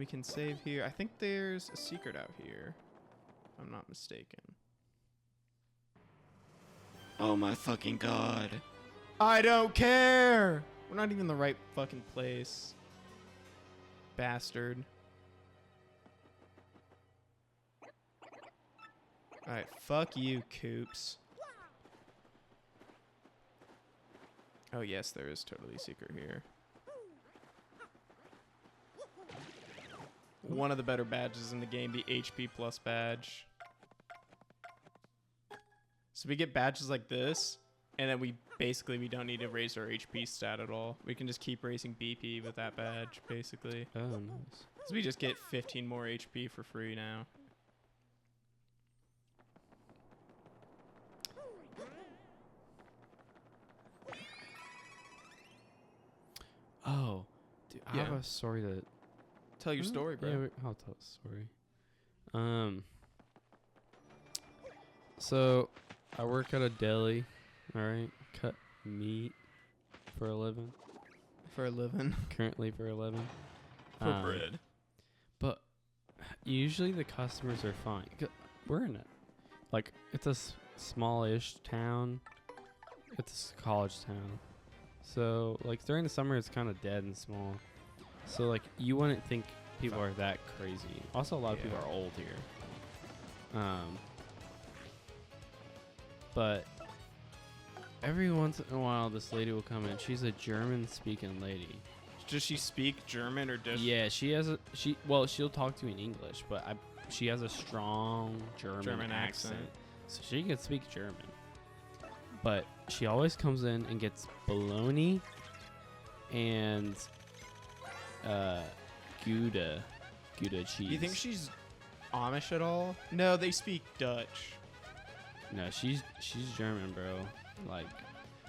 we can save here. I think there's a secret out here, if I'm not mistaken. Oh my fucking god. I don't care! We're not even in the right fucking place. Bastard. Alright, fuck you, Coops. Oh yes, there is totally a secret here. One of the better badges in the game, the HP plus badge. So we get badges like this, and then we don't need to raise our HP stat at all. We can just keep raising BP with that badge, basically. Oh, nice. So we just get 15 more HP for free now. Oh, dude, I have a story that... Tell your story, bro. Yeah, I'll tell a story. So, I work at a deli, alright? Cut meat for a living. For a living. Currently for a living. For bread. But usually the customers are fine. We're in it. Like, it's a smallish town. It's a college town. So, like, during the summer, it's kind of dead and small. So, like, you wouldn't think people are that crazy. Also, a lot of people are old here. But every once in a while, this lady will come in. She's a German-speaking lady. Does she speak German or does? Yeah, she has a she'll talk to you in English, but she has a strong German accent, so she can speak German. But she always comes in and gets bologna and Gouda cheese. Do you think she's Amish at all? No, they speak Dutch. No, she's German, bro. Like,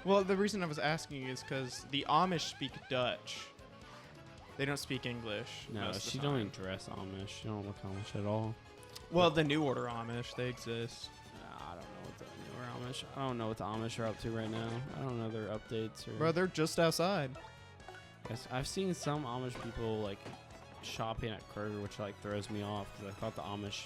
well, the reason I was asking is because the Amish speak Dutch. They don't speak English. No, she don't even dress Amish. She don't look Amish at all. Well, the New Order Amish, they exist. I don't know what the newer Amish. I don't know what the Amish are up to right now. I don't know their updates. Or Bro, they're just outside. Yes, I've seen some Amish people like shopping at Kroger, which like throws me off because I thought the Amish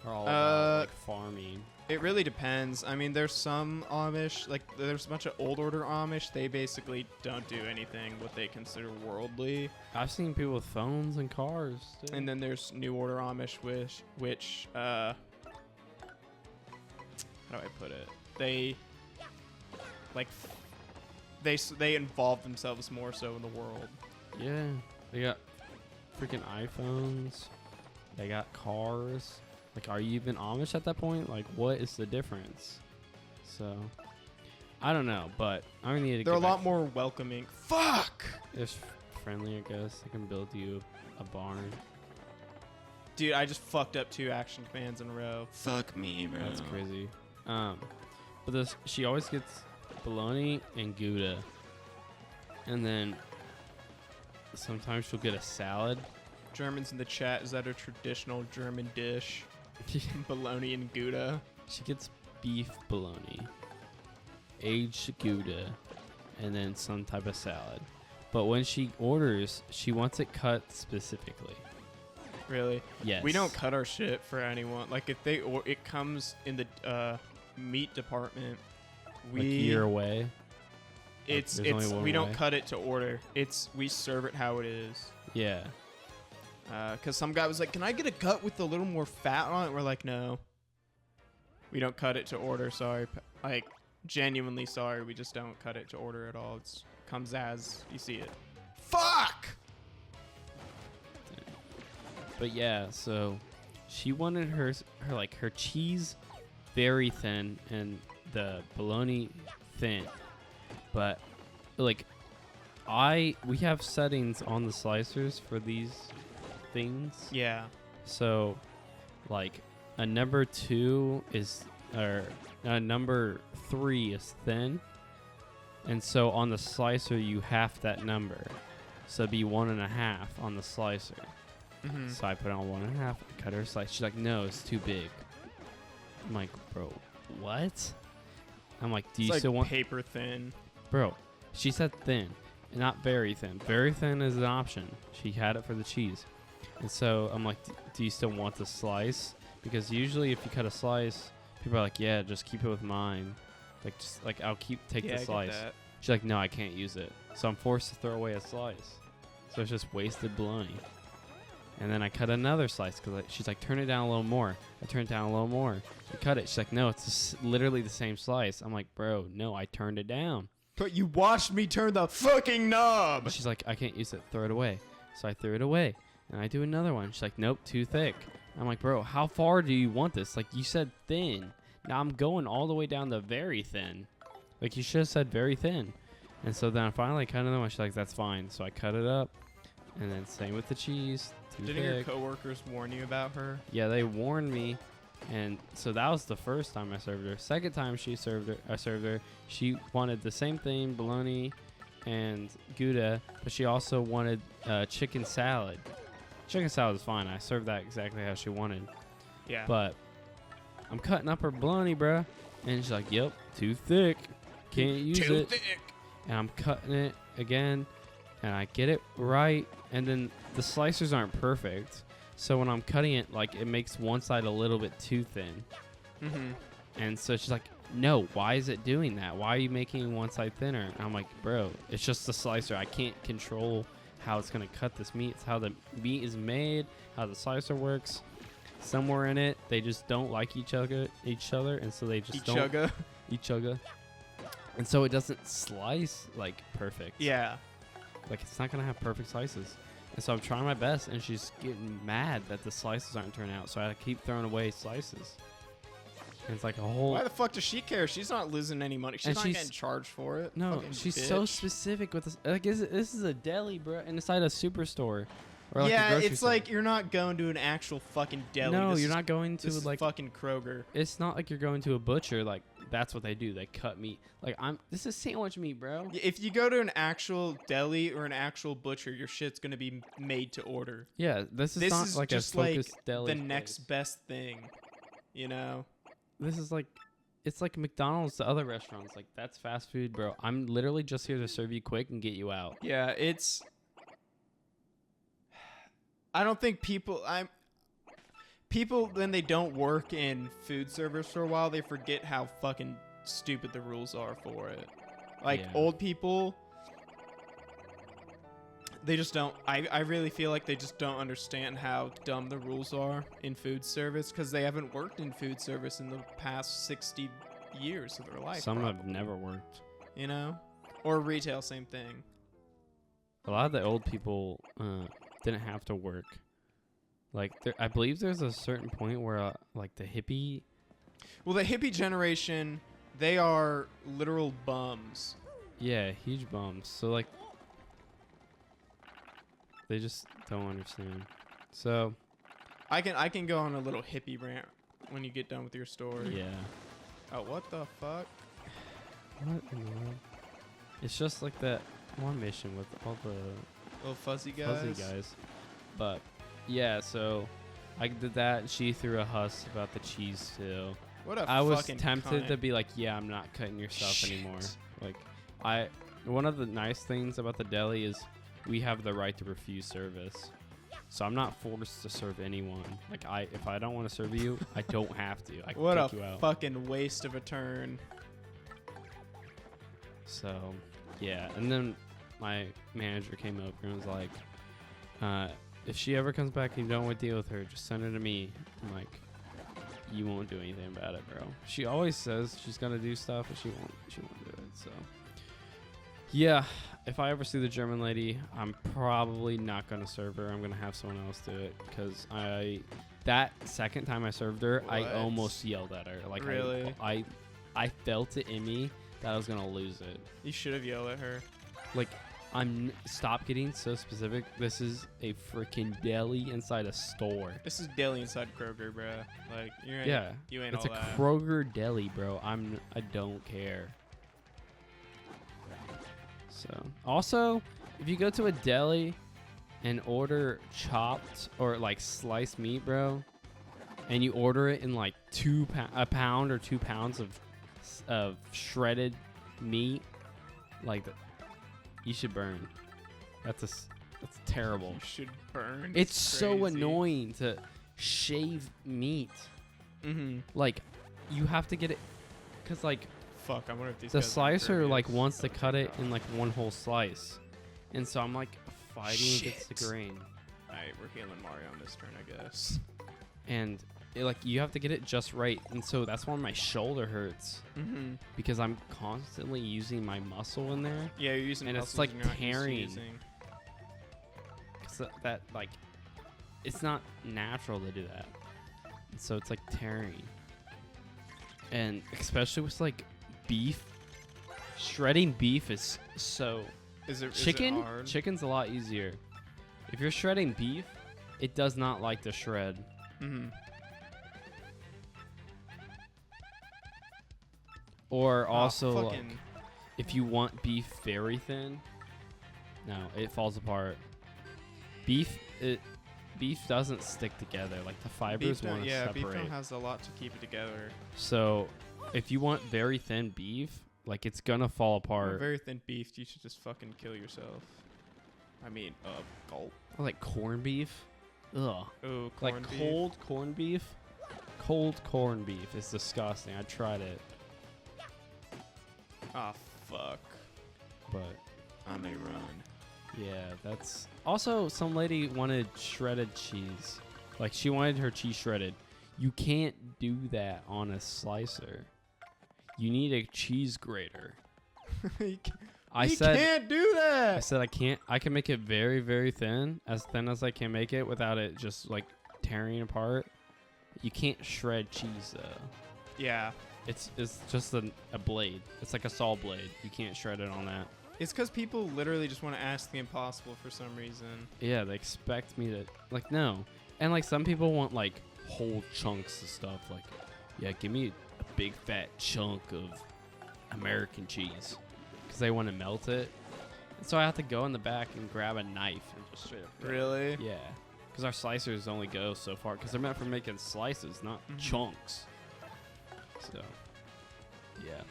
are all about like farming. It really depends. I mean, there's some Amish, like there's a bunch of old order Amish. They basically don't do anything what they consider worldly. I've seen people with phones and cars. Too. And then there's New Order Amish, which how do I put it? They like they involve themselves more so in the world. Yeah, they got freaking iPhones. They got cars. Like, are you even Amish at that point? Like, what is the difference? So, I don't know, but I need to. They're a lot more welcoming. Fuck. They're friendly, I guess. They can build you a barn. Dude, I just fucked up 2 action commands in a row. Fuck me, bro. That's crazy. But she always gets bologna and Gouda, and then sometimes she'll get a salad. Germans in the chat, is that a traditional German dish? Bologna and Gouda. She gets beef bologna, aged Gouda, and then some type of salad. But when she orders, she wants it cut specifically. Really? Yes. We don't cut our shit for anyone. Like if it comes in the meat department, like year away. We don't cut it to order. We serve it how it is. Yeah. Because some guy was like, can I get a cut with a little more fat on it? We're like, no. We don't cut it to order, sorry. Like, genuinely sorry. We just don't cut it to order at all. It comes as you see it. Fuck! But yeah, so she wanted her cheese very thin and the bologna thin. But, like, we have settings on the slicers for these things. Yeah. So, like, a number 2 is, or a number 3 is thin, and so on the slicer you half that number, so it'd be 1.5 on the slicer. Mm-hmm. So I put on 1.5, cut her slice. She's like, no, it's too big. I'm like, bro, what? I'm like, do you still want paper thin? Bro, she said thin, not very thin. Very thin is an option. She had it for the cheese. And so I'm like, do you still want the slice? Because usually if you cut a slice, people are like, yeah, just keep it with mine. Like, just like, I'll take Yeah, the I slice. get that. She's like, no, I can't use it. So I'm forced to throw away a slice. So it's just wasted bologna. And then I cut another slice because she's like, turn it down a little more. I turn it down a little more. I cut it. She's like, no, it's literally the same slice. I'm like, bro, no, I turned it down. But you watched me turn the fucking knob. She's like, I can't use it. Throw it away. So I threw it away. And I do another one. She's like, nope, too thick. I'm like, bro, how far do you want this? Like, you said thin. Now I'm going all the way down to very thin. Like, you should have said very thin. And so then I finally cut another one. She's like, that's fine. So I cut it up. And then same with the cheese. Too Didn't thick. your coworkers warn you about her? Yeah, they warned me. And so that was the first time I served her. Second time I served her, she wanted the same thing, bologna and Gouda, but she also wanted chicken salad. Chicken salad is fine. I served that exactly how she wanted. Yeah. But I'm cutting up her bologna, bruh. And she's like, yep, too thick. Can't use Too it. thick. And I'm cutting it again. And I get it right. And then the slicers aren't perfect. So when I'm cutting it, like, it makes one side a little bit too thin. Mm-hmm. And so she's like, no, why is it doing that? Why are you making one side thinner? And I'm like, bro, it's just the slicer. I can't control how it's going to cut this meat. It's how the meat is made, how the slicer works. Somewhere in it, they just don't like each other, and so they just don't each other. And so it doesn't slice like perfect. Yeah. Like, it's not going to have perfect slices. And so I'm trying my best, and she's getting mad that the slices aren't turning out. So I keep throwing away slices. And it's like a whole... Why the fuck does she care? She's not losing any money. She's not getting charged for it. No, Fucking she's bitch. so specific with this. Like, this is a deli, bro, inside a superstore. Or like a yeah, grocery it's store. like you're not going to an actual fucking deli. No, This you're is- not going to This is like... fucking Kroger. It's not like you're going to a butcher. Like, that's what they do. They cut meat. Like, this is sandwich meat, bro. If you go to an actual deli or an actual butcher, your shit's gonna be made to order. Yeah, this is This not is like just a like focused deli. the next place. best thing, you know? This is like... It's like McDonald's to other restaurants. Like, that's fast food, bro. I'm literally just here to serve you quick and get you out. Yeah, it's... I don't think people... People, when they don't work in food service for a while, they forget how fucking stupid the rules are for it. Like, Yeah. old people... They just don't... I really feel like they just don't understand how dumb the rules are in food service because they haven't worked in food service in the past 60 years of their life. Some have probably, never worked. You know? Or retail, same thing. A lot of the old people didn't have to work. Like, I believe there's a certain point where, like, the hippie... Well, the hippie generation, they are literal bums. Yeah, huge bums. So, like, they just don't understand. So... I can go on a little hippie rant when you get done with your story. Yeah. Oh, what the fuck? What in the world? It's just like that one mission with all the Little fuzzy guys. fuzzy guys. But yeah, so I did that. She threw a huss about the cheese too. What a I was fucking tempted cunt. to be like, yeah, I'm not cutting your stuff Shit. anymore. Like, one of the nice things about the deli is we have the right to refuse service. So I'm not forced to serve anyone. Like, if I don't want to serve you, I don't have to. I can What kick a you out. fucking waste of a turn. So, yeah. And then my manager came over and was like, if she ever comes back and you don't want to deal with her, just send her to me. I'm like, you won't do anything about it, bro. She always says she's going to do stuff, but she won't do it. So, yeah. If I ever see the German lady, I'm probably not going to serve her. I'm going to have someone else do it because that second time I served her, I What? almost yelled at her. Like, Really? I felt it in me that I was going to lose it. You should have yelled at her. Like, stop getting so specific. This is a freaking deli inside a store. This is deli inside Kroger, bro. Like, you ain't, Yeah, you ain't it's all a that. Kroger deli, bro. I don't care. So, also, if you go to a deli and order chopped or like sliced meat, bro, and you order it in like a pound or 2 pounds of shredded meat, like you should burn. That's terrible. You should burn. It's so crazy. annoying to shave meat. Mm-hmm. Like, you have to get it, cause like Fuck, I wonder if these the guys are slicer like impervious. wants to Oh, cut thank it God. in like one whole slice, and so I'm like fighting against the Shit. grain, Alright, we're healing Mario on this turn, I guess. and like you have to get it just right, and so that's why my shoulder hurts Mm-hmm. because I'm constantly using my muscle in there, Yeah, you're using And it's, muscles like, you're not used to tearing. using. cause that like it's not natural to do that, and so it's like tearing, and especially with like beef, shredding beef is so. Is it Chicken? hard? Chicken's a lot easier. If you're shredding beef, it does not like to shred. Mm-hmm. Or also, like, fucking if you want beef very thin, no, it falls apart. Beef doesn't stick together. Like the fibers want to yeah, beef separate. don't has a lot to keep it together. So, if you want very thin beef, like it's gonna fall For apart. very thin beef, you should just fucking kill yourself. I mean, gulp. Or like corned beef. Ugh. Oh, Like corned beef. cold corned beef. Cold corned beef is disgusting. I tried it, Ah, fuck. but I may run. yeah, that's also some lady wanted shredded cheese. Like she wanted her cheese shredded. You can't do that on a slicer. You need a cheese grater. you I you said can't do that. I said I can't. I can make it very very thin as I can make it without it just like tearing apart. You can't shred cheese though. Yeah, It's just a blade. It's like a saw blade. You can't shred it on that. it's because people literally just want to ask the impossible for some reason. Yeah, they expect me to like no. And like some people want like whole chunks of stuff. Like, yeah, give me a big fat chunk of American cheese because they want to melt it. And so I have to go in the back and grab a knife and just straight up. Really? Yeah, because our slicers only go so far because they're meant for making slices, not Mhm. chunks. So, yeah.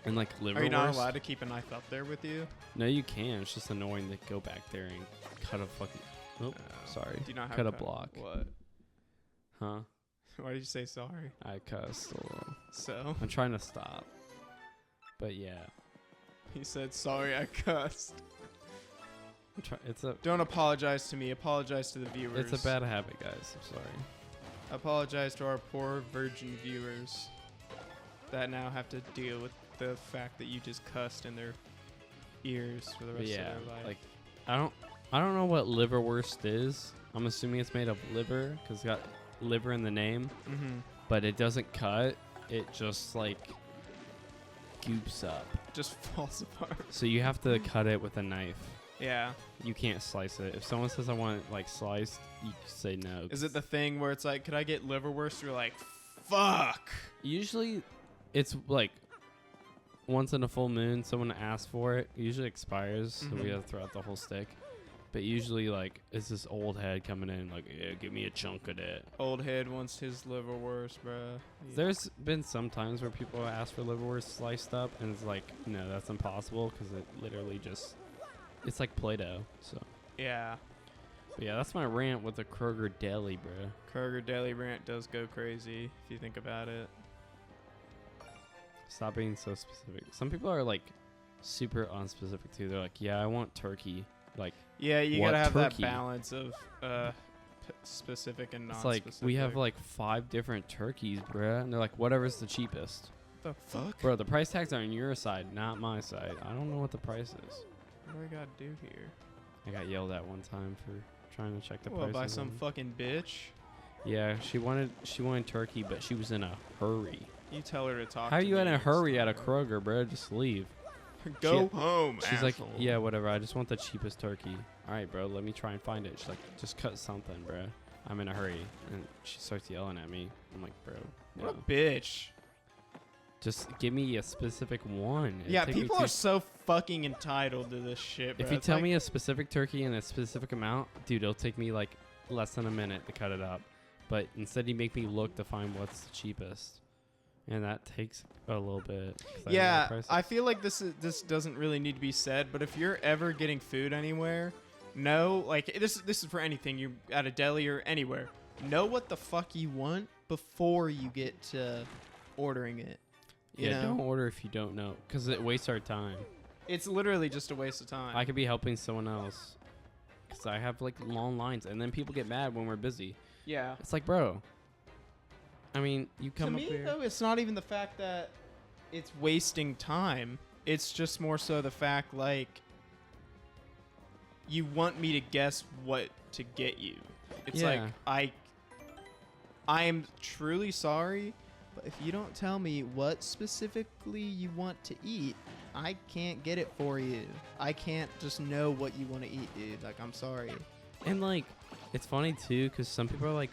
And like liverwurst. Are you not allowed to keep a knife up there with you? No, you can. It's just annoying to go back there and cut a fucking. Oh, sorry. Do you not have Cut a block. What? Huh? Why did you say sorry? I cussed a little. So I'm trying to stop. But yeah, he said sorry. I cussed. it's a Don't apologize to me. Apologize to the viewers. it's a bad habit, guys. I'm sorry. Apologize to our poor virgin viewers that now have to deal with the fact that you just cussed in their ears for the But rest yeah, of their life. like I don't know what liverwurst is. I'm assuming it's made of liver because it's got liver in the name, Mm-hmm. but it doesn't cut. It just like goops up. Just falls apart. So you have to cut it with a knife. Yeah. You can't slice it. If someone says I want it like sliced, you say no. Is it the thing where it's like, could I get liverwurst? You're like, fuck. Usually, it's like once in a full moon, someone asks for it. It usually expires, so we Mhm. have to throw out the whole stick. But usually, like, it's this old head coming in, like, yeah, give me a chunk of that. Old head wants his liverwurst, bruh. There's been some times where people ask for liverwurst sliced up, and it's like, no, that's impossible because it literally just, it's like Play-Doh. So, Yeah. but yeah, that's my rant with the Kroger Deli, bro. Kroger Deli rant does go crazy if you think about it. Stop being so specific. Some people are like super unspecific too. They're like, yeah, I want turkey. Like, Yeah, you What gotta have turkey? that balance of specific and it's non-specific. like we have like 5 different turkeys, bruh. And they're like, whatever's the cheapest. the fuck? Bro, the price tags are on your side, not my side. I don't know what the price is. What do I gotta do here? I got yelled at one time for trying to check the Well, prices. by some on- fucking bitch. yeah, she wanted turkey, but she was in a hurry. You tell her to talk. How are to you me in a next hurry at a time. Kroger, bro? Just leave. Go home. She's asshole. like, yeah, whatever. I just want the cheapest turkey. All right, bro. Let me try and find it. She's like, just cut something, bro. I'm in a hurry. And she starts yelling at me. I'm like, bro, What no. a bitch. Just give me a specific one. It'd Yeah, take me people two- are so fucking entitled to this shit. If bro. you It's tell like- me a specific turkey and a specific amount, dude, it'll take me like less than a minute to cut it up. But instead, you make me look to find what's the cheapest, and that takes a little bit. 'cause I don't know the Yeah, prices. I feel like this doesn't really need to be said, but if you're ever getting food anywhere, know, like this is for anything. You're at a deli or anywhere. Know what the fuck you want before you get to ordering it. You know? Don't order if you don't know, because it wastes our time. It's literally just a waste of time. I could be helping someone else, because I have like long lines, and then people get mad when we're busy. Yeah. It's like, bro. I mean, you come to up me, here. though, it's not even the fact that it's wasting time. It's just more so the fact, like, you want me to guess what to get you. It's Yeah. like, I am truly sorry, but if you don't tell me what specifically you want to eat, I can't get it for you. I can't just know what you want to eat, dude. Like, I'm sorry. And like, it's funny too, because some people are like,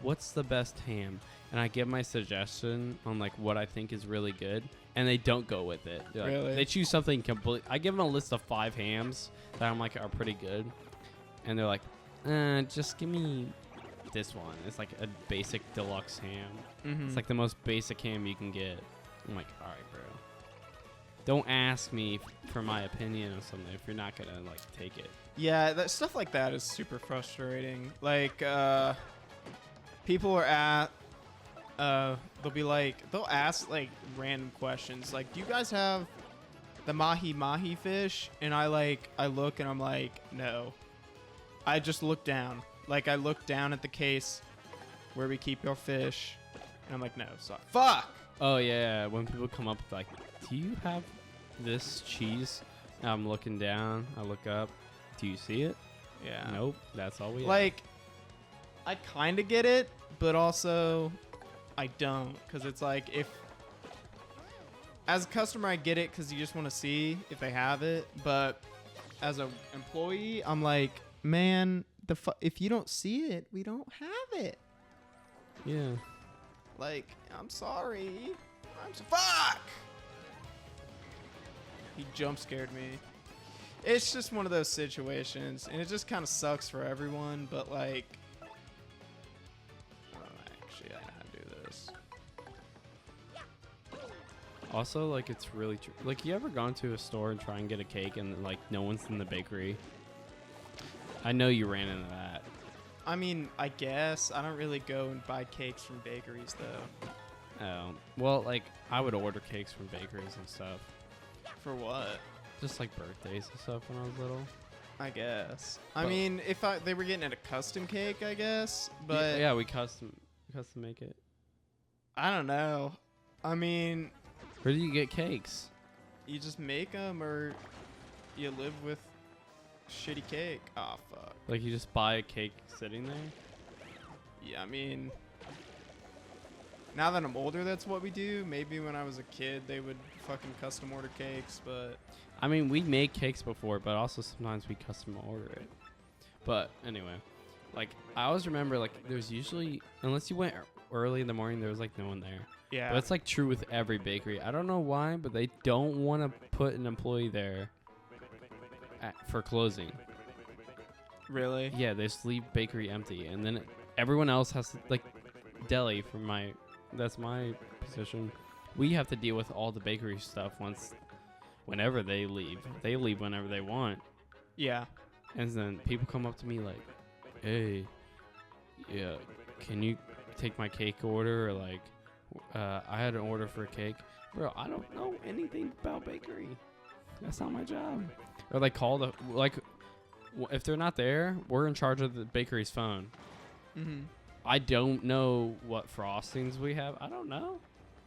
what's the best ham? And I give my suggestion on like what I think is really good, and they don't go with it. They're like- Really? They choose something complete. I give them a list of 5 hams that I'm like are pretty good, and they're like, just give me this one. It's like a basic deluxe ham. Mm-hmm. It's like the most basic ham you can get. I'm like, all right, bro. Don't ask me for my opinion of something if you're not gonna like take it. Yeah, that stuff like that is super frustrating. Like, people are at, they'll be like, they'll ask like random questions. Like, do you guys have the mahi fish? And I look and I'm like, no. I just look down. Like, I look down at the case where we keep your fish. And I'm like, no, sorry. Fuck! Oh yeah, when people come up with like, do you have this cheese? And I'm looking down, I look up. Do you see it? Yeah. Nope, that's all we have. Like, I kind of get it, but also I don't. Because it's like, if, as a customer, I get it because you just want to see if they have it. But as an employee, I'm like, man, if you don't see it, we don't have it. Yeah. Like, I'm sorry. Fuck! He jump scared me. It's just one of those situations, and it just kind of sucks for everyone, but like, actually, I know how to do this. Also, like, it's really true. Like, you ever gone to a store and try and get a cake and like no one's in the bakery? I know you ran into that. I mean, I guess I don't really go and buy cakes from bakeries though. Oh, well, like, I would order cakes from bakeries and stuff. For what? Just like birthdays and stuff when I was little. I guess. I Well- mean, if they were getting at a custom cake, I guess. But yeah, we custom make it. I don't know. I mean, Where do you get cakes? you just make them, or you live with shitty cake. Oh fuck. Like, you just buy a cake sitting there? Yeah, I mean, now that I'm older, that's what we do. Maybe when I was a kid, they would fucking custom order cakes, but I mean, we make cakes before, but also sometimes we custom order it. But anyway, like, I always remember, like, there's usually, unless you went early in the morning, there was like no one there. yeah. But it's like true with every bakery. I don't know why, but they don't want to put an employee there for closing. Really? Yeah, they just leave bakery empty, and then everyone else has to, like, deli from that's my position. We have to deal with all the bakery stuff whenever they leave. They leave whenever they want. Yeah. And then people come up to me like, hey, yeah, can you take my cake order? Or like, I had an order for a cake. Bro, I don't know anything about bakery. That's not my job. Or like if they're not there, we're in charge of the bakery's phone. Mm-hmm. I don't know what frostings we have. I don't know.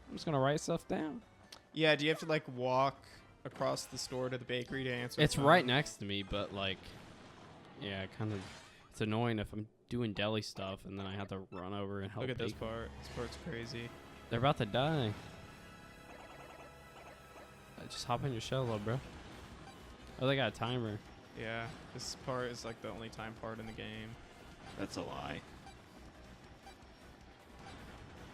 I'm just going to write stuff down. Yeah, do you have to, like, walk across the store to the bakery to answer It's the phone? right next to me, but like, yeah, kind of, it's annoying if I'm doing deli stuff and then I have to run over and help. Look at this people. part. This part's crazy. They're about to die. Just hop in your shell, little bro. Oh, they got a timer. Yeah, this part is, like, the only time part in the game. That's a lie.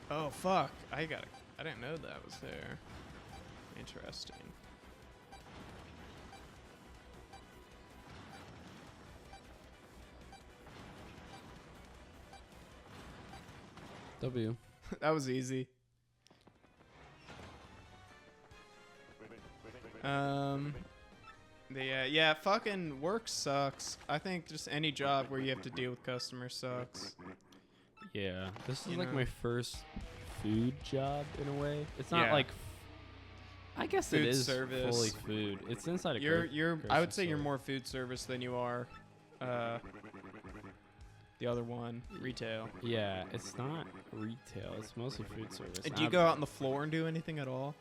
Oh, fuck. I didn't know that was there. Interesting. W. That was easy. Yeah, fucking work sucks. I think just any job where you have to deal with customers sucks. Yeah, this is You like know? my first food job in a way. It's not Yeah. like I guess Food it is service. fully food. It's inside a You're I would grocery say you're store. more food service than you are the other one, retail. Yeah, it's not retail. It's mostly food service. Do you go out on the floor and do anything at all?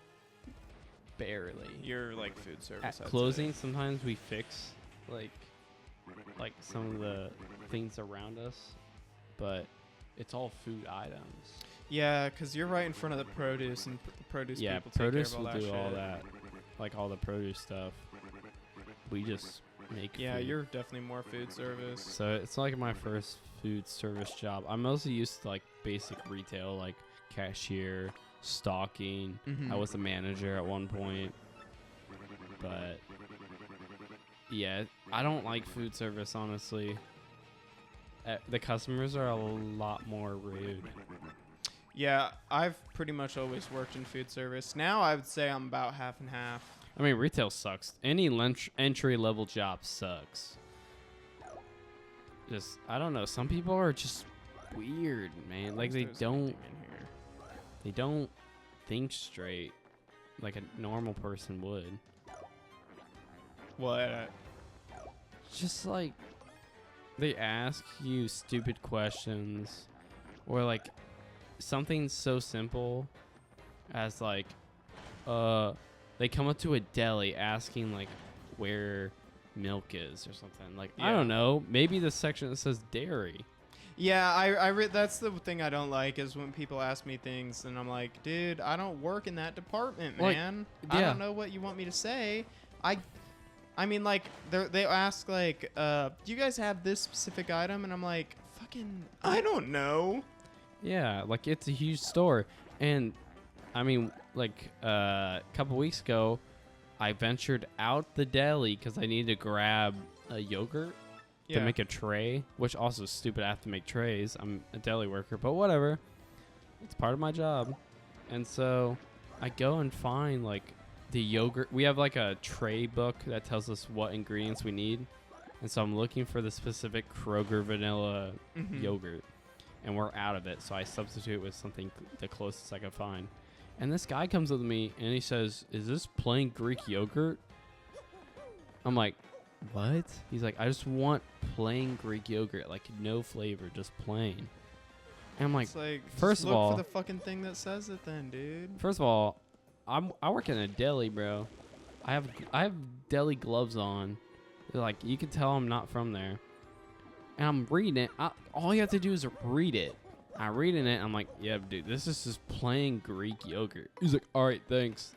barely? You're like food service. At I'd closing, sometimes we fix like some of the things around us, but it's all food items. say. Yeah, because you're right in front of the produce, and produce Yeah, people take produce care of will all that do all shit. that, like all the produce stuff. We just make. Yeah, food. you're definitely more food service. So it's like my first food service job. I'm mostly used to like basic retail, like cashier, stocking. Mhm. I was a manager at one point, but yeah, I don't like food service honestly. The customers are a lot more rude. Yeah, I've pretty much always worked in food service. Now I would say I'm about half and half. I mean, retail sucks. Any entry level job sucks. Just I don't know. Some people are just weird, man. Like they There's don't anything in here. they don't think straight like a normal person would. What? Just like they ask you stupid questions or like something so simple as like they come up to a deli asking like where milk is or something. Like I Yeah. don't know, maybe the section that says dairy. Yeah, that's the thing I don't like is when people ask me things and I'm like, dude, I don't work in that department, Like, man. I yeah. don't know what you want me to say. I mean, like, they ask, like, do you guys have this specific item? And I'm like, fucking, I don't know. Yeah, like it's a huge store. And I mean, like a couple weeks ago, I ventured out the deli because I needed to grab a yogurt Yeah. to make a tray, which also is stupid. I have to make trays. I'm a deli worker, but whatever. It's part of my job. And so I go and find like the yogurt. We have like a tray book that tells us what ingredients we need. And so I'm looking for the specific Kroger vanilla Mhm. yogurt. And we're out of it. So I substitute with something the closest I can find. And this guy comes up to me and he says, "Is this plain Greek yogurt?" I'm like, "What?" He's like, "I just want plain Greek yogurt, like no flavor, just plain." And I'm like, It's like, first just of look all- for the fucking thing that says it then, dude. first of all, I work in a deli, bro. I have deli gloves on. They're like, you can tell I'm not from there. And I'm reading it. All you have to do is read it. I'm reading it. I'm like, yeah, dude, this is just plain Greek yogurt. He's like, all right, thanks.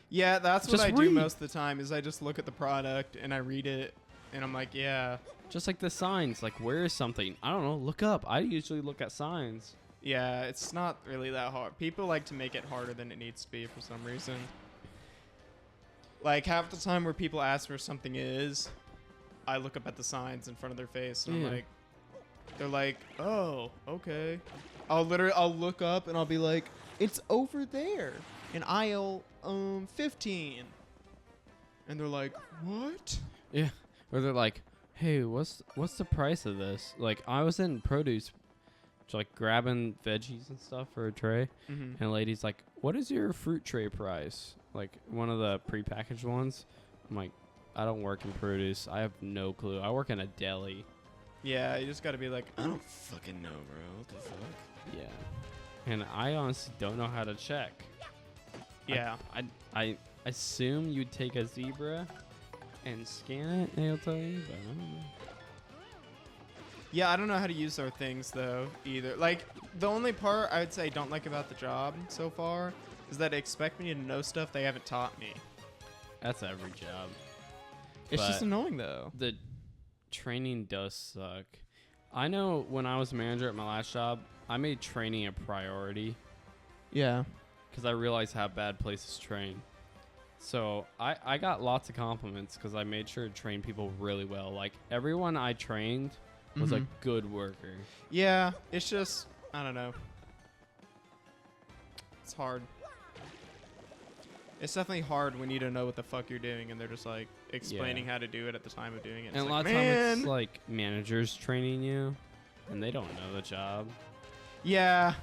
Yeah, that's what Just I do read. most of the time is I just look at the product and I read it and I'm like, yeah. Just like the signs, like where is something? I don't know. Look up. I usually look at signs. Yeah, it's not really that hard. People like to make it harder than it needs to be for some reason. Like half the time where people ask where something is, I look up at the signs in front of their face and Yeah. I'm like, they're like, oh, okay. I'll look up and I'll be like, it's over there in aisle 15. And they're like, what? Yeah. Or they're like, hey, what's the price of this? Like I was in produce, like grabbing veggies and stuff for a tray, Mm-hmm. and the lady's like, what is your fruit tray price? Like one of the prepackaged ones. I'm like, I don't work in produce. I have no clue. I work in a deli. Yeah, you just gotta be like, I don't fucking know, bro. What the fuck? Yeah. And I honestly don't know how to check. Yeah. I assume you'd take a zebra and scan it, and they'll tell you, but I don't know. Yeah, I don't know how to use our things though either. Like the only part I would say I don't like about the job so far is that they expect me to know stuff they haven't taught me. That's every job. It's just But annoying though. the training does suck. I know when I was manager at my last job, I made training a priority Yeah. because I realized how bad places train. So I got lots of compliments because I made sure to train people really well. Like everyone I trained was a Mhm. good worker. Yeah, it's just I don't know. It's hard. It's definitely hard when you don't know what the fuck you're doing and they're just like explaining how to do it at the time of doing it. And It's a lot like, of times man. it's like managers training you, and they don't know the job. Yeah,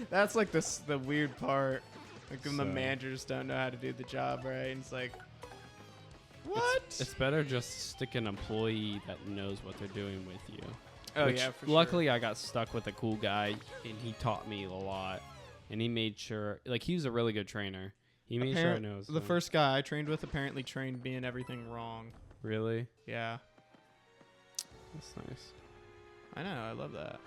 that's like the weird part. Like when the So- managers don't know how to do the job right, and it's like, what? It's better just to stick an employee that knows what they're doing with you. Oh Which, yeah, for luckily I got stuck with a cool guy, and he taught me a lot, and he made sure, like, he was a really good trainer. He made sure I know. The first guy I trained with apparently trained me in everything wrong. Really? Yeah, That's nice. I know. I love that.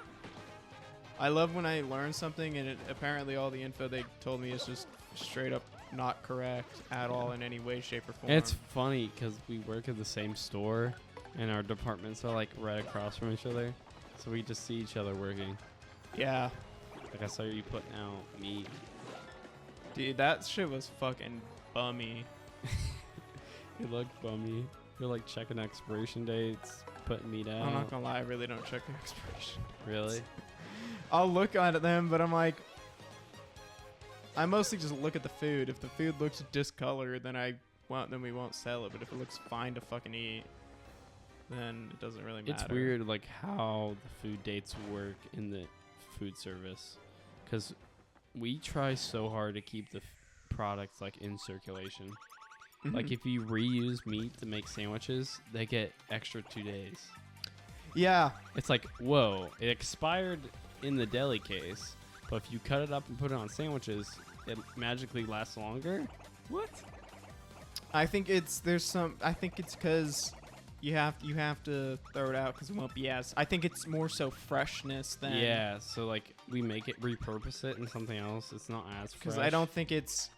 I love when I learn something and apparently all the info they told me is just straight up not correct at all in any way, shape, or form. And it's funny because we work at the same store, and our departments are like right across from each other, so we just see each other working. Yeah, Like I saw you putting out meat. dude, that shit was fucking bummy. You look bummy. You're like checking expiration dates, putting meat out. I'm not gonna lie, I really don't check the expiration. Really? I'll look at them, but I'm like, I mostly just look at the food. If the food looks discolored, then we won't sell it. But if it looks fine to fucking eat, then it doesn't really matter. It's weird, like how the food dates work in the food service, because we try so hard to keep the products like in circulation. Like if you reuse meat to make sandwiches, they get extra 2 days. Yeah, It's like, whoa, it expired in the deli case, but if you cut it up and put it on sandwiches, it magically lasts longer? What? I think it's because you have to throw it out because it won't be as. I think it's more so freshness than. Yeah, so like we make it, repurpose it in something else. It's not as fresh. Because I don't think it's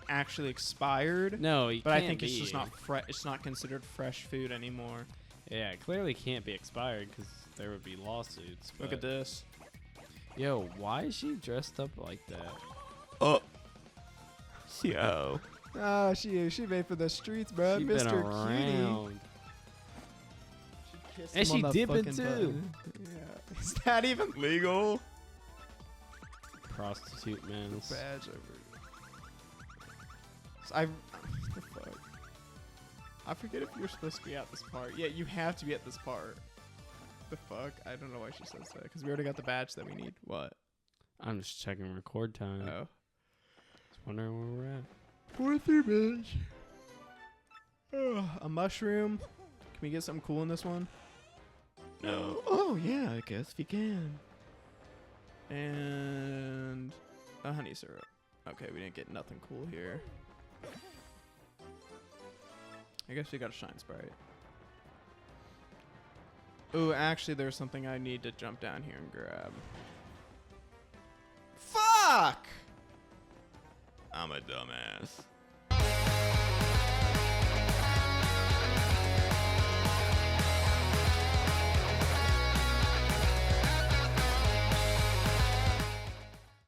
actually expired. No, it But I can't think it's be. just not fresh. It's not considered fresh food anymore. Yeah, it clearly can't be expired because there would be lawsuits. Look at but- this. Yo, why is she dressed up like that? Oh. Yo. Ah, she made for the streets, bro. She been Mr. Cutie. around. Kissed And him on she the dipping fucking too. button. Yeah. Is that even legal? Prostitute, man. Badge over. So the fuck? I forget if you're supposed to be at this part. Yeah, you have to be at this part. The fuck? I don't know why she says that. Because we already got the badge that we need. What? I'm just checking record time. Oh. Just wondering where we're at. 43 bitch. A mushroom. Can we get something cool in this one? No. Oh, yeah, I guess we can. And a honey syrup. Okay, we didn't get nothing cool here. I guess we got a shine sprite. Ooh, actually, there's something I need to jump down here and grab. Fuck! I'm a dumbass.